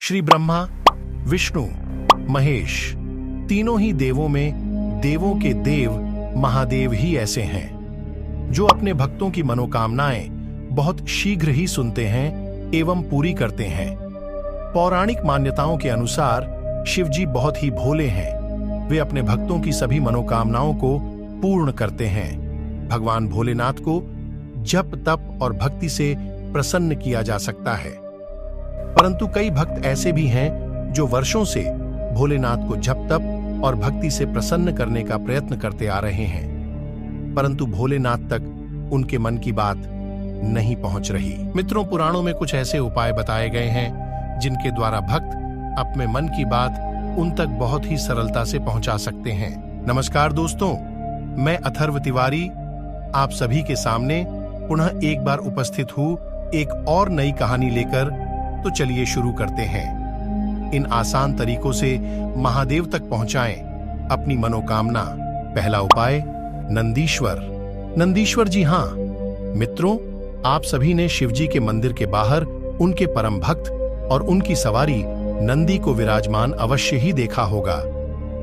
श्री ब्रह्मा, विष्णु, महेश, तीनों ही देवों में देवों के देव महादेव ही ऐसे हैं जो अपने भक्तों की मनोकामनाएं बहुत शीघ्र ही सुनते हैं एवं पूरी करते हैं। पौराणिक मान्यताओं के अनुसार शिवजी बहुत ही भोले हैं। वे अपने भक्तों की सभी मनोकामनाओं को पूर्ण करते हैं। भगवान भोलेनाथ को जप, तप और भक्ति से प्रसन्न किया जा सकता है, परंतु कई भक्त ऐसे भी हैं जो वर्षों से भोलेनाथ को जप, तप और भक्ति से प्रसन्न करने का प्रयत्न करते आ रहे हैं, परंतु भोलेनाथ तक उनके मन की बात नहीं पहुंच रही। मित्रों, पुराणों में कुछ ऐसे उपाय बताए गए हैं जिनके द्वारा भक्त अपने मन की बात उन तक बहुत ही सरलता से पहुंचा सकते हैं। नमस्कार दोस्तों, मैं अथर्व तिवारी आप सभी के सामने पुनः एक बार उपस्थित हूँ एक और नई कहानी लेकर। तो चलिए शुरू करते हैं। इन आसान तरीकों से महादेव तक पहुंचाएं अपनी मनोकामना। पहला उपाय, नंदीश्वर। नंदीश्वर जी हाँ मित्रों, आप सभी ने शिवजी के मंदिर के बाहर उनके परम भक्त और उनकी सवारी नंदी को विराजमान अवश्य ही देखा होगा।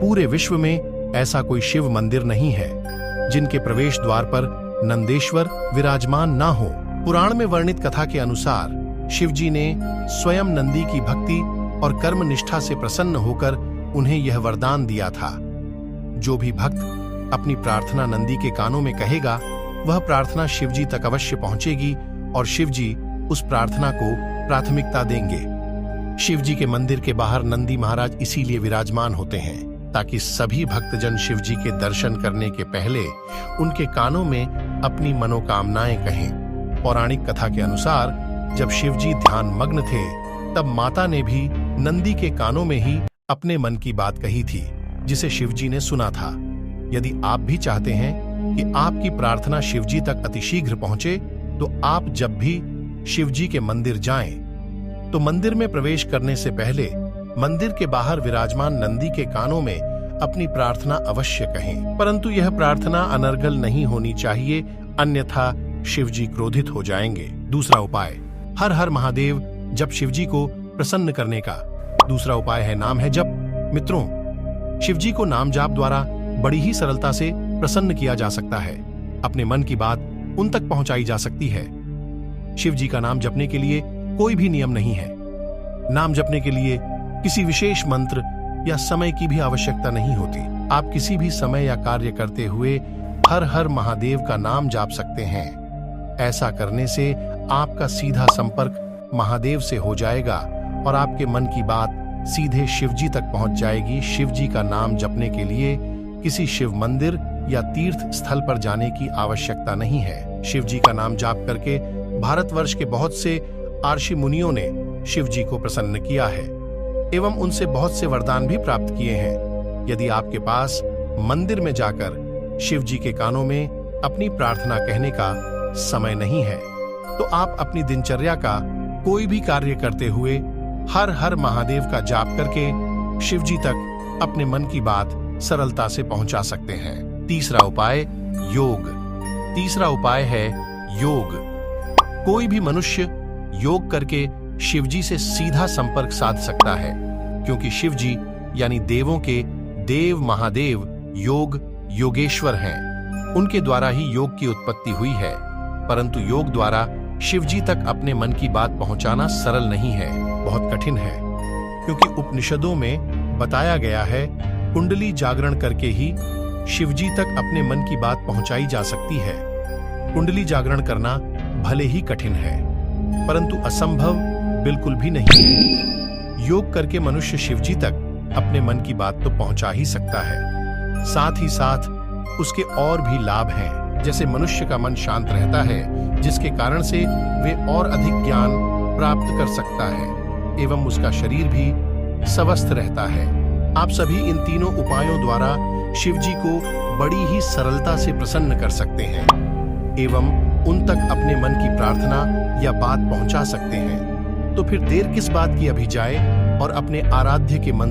पूरे विश्व में ऐसा कोई शिव मंदिर नहीं है जिनके प्रवेश द्वार पर नंदेश्वर विराजमान ना हो। पुराण में वर्णित कथा के अनुसार शिवजी ने स्वयं नंदी की भक्ति और कर्म निष्ठा से प्रसन्न होकर उन्हें यह वरदान दिया था, जो भी भक्त अपनी प्रार्थना नंदी के कानों में कहेगा वह प्रार्थना शिवजी तक अवश्य पहुंचेगी और शिवजी उस प्रार्थना को प्राथमिकता देंगे। शिवजी के मंदिर के बाहर नंदी महाराज इसीलिए विराजमान होते हैं ताकि सभी भक्तजन शिवजी के दर्शन करने के पहले उनके कानों में अपनी मनोकामनाएं कहें। पौराणिक कथा के अनुसार जब शिवजी ध्यान मग्न थे तब माता ने भी नंदी के कानों में ही अपने मन की बात कही थी, जिसे शिवजी ने सुना था। यदि आप भी चाहते हैं कि आपकी प्रार्थना शिवजी तक अतिशीघ्र पहुंचे, तो आप जब भी शिवजी के मंदिर जाएं, तो मंदिर में प्रवेश करने से पहले मंदिर के बाहर विराजमान नंदी के कानों में अपनी प्रार्थना अवश्य कहें, परंतु यह प्रार्थना अनर्गल नहीं होनी चाहिए, अन्यथा शिवजी क्रोधित हो जाएंगे। दूसरा उपाय, हर हर महादेव जप शिवजी को प्रसन्न करने का। दूसरा उपाय है नाम है जप। मित्रों, शिवजी को नाम जाप द्वारा बड़ी ही सरलता से प्रसन्न किया जा सकता है। अपने मन की बात उन तक पहुंचाई जा सकती है। शिवजी का नाम जपने के लिए कोई भी नियम नहीं है। नाम जपने के लिए किसी विशेष मंत्र या समय की भी आवश्यकता नहीं होती। आप किसी भी समय या कार्य करते हुए हर हर महादेव का नाम जाप सकते हैं। ऐसा करने से आपका सीधा संपर्क महादेव से हो जाएगा और आपके मन की बात सीधे शिवजी तक पहुंच जाएगी। शिवजी का नाम जपने के लिए किसी शिव मंदिर या तीर्थ स्थल पर जाने की आवश्यकता नहीं है। शिवजी का नाम जाप करके भारतवर्ष के बहुत से आर्षि मुनियों ने शिवजी को प्रसन्न किया है एवं उनसे बहुत से वरदान भी प्राप्त किए हैं। यदि आपके पास मंदिर में जाकर शिवजी के कानों में अपनी प्रार्थना कहने का समय नहीं है, तो आप अपनी दिनचर्या का कोई भी कार्य करते हुए हर हर महादेव का जाप करके शिवजी तक अपने मन की बात सरलता से पहुंचा सकते हैं। तीसरा उपाय, योग। तीसरा उपाय है योग। कोई भी मनुष्य योग करके शिवजी से सीधा संपर्क साध सकता है, क्योंकि शिवजी यानी देवों के देव महादेव योग योगेश्वर हैं। उनके द्वारा ही योग की उत्पत्ति हुई है, परंतु योग द्वारा शिवजी तक अपने मन की बात पहुंचाना सरल नहीं है, बहुत कठिन है, क्योंकि उपनिषदों में बताया गया है कुंडली जागरण करके ही शिवजी तक अपने मन की बात पहुंचाई जा सकती है। कुंडली जागरण करना भले ही कठिन है, परंतु असंभव बिल्कुल भी नहीं है। योग करके मनुष्य शिवजी तक अपने मन की बात तो पहुंचा ही सकता है, साथ ही साथ उसके और भी लाभ हैं, जैसे मनुष्य का मन शांत रहता है, जिसके कारण से वे और अधिक ज्ञान प्राप्त कर सकता है एवं उसका शरीर भी स्वस्थ रहता है। आप सभी इन तीनों उपायों द्वारा शिवजी को बड़ी ही सरलता से प्रसन्न कर सकते हैं एवं उन तक अपने मन की प्रार्थना या बात पहुंचा सकते हैं। तो फिर देर किस बात की, अभी जाए और अपने आराध्य के मन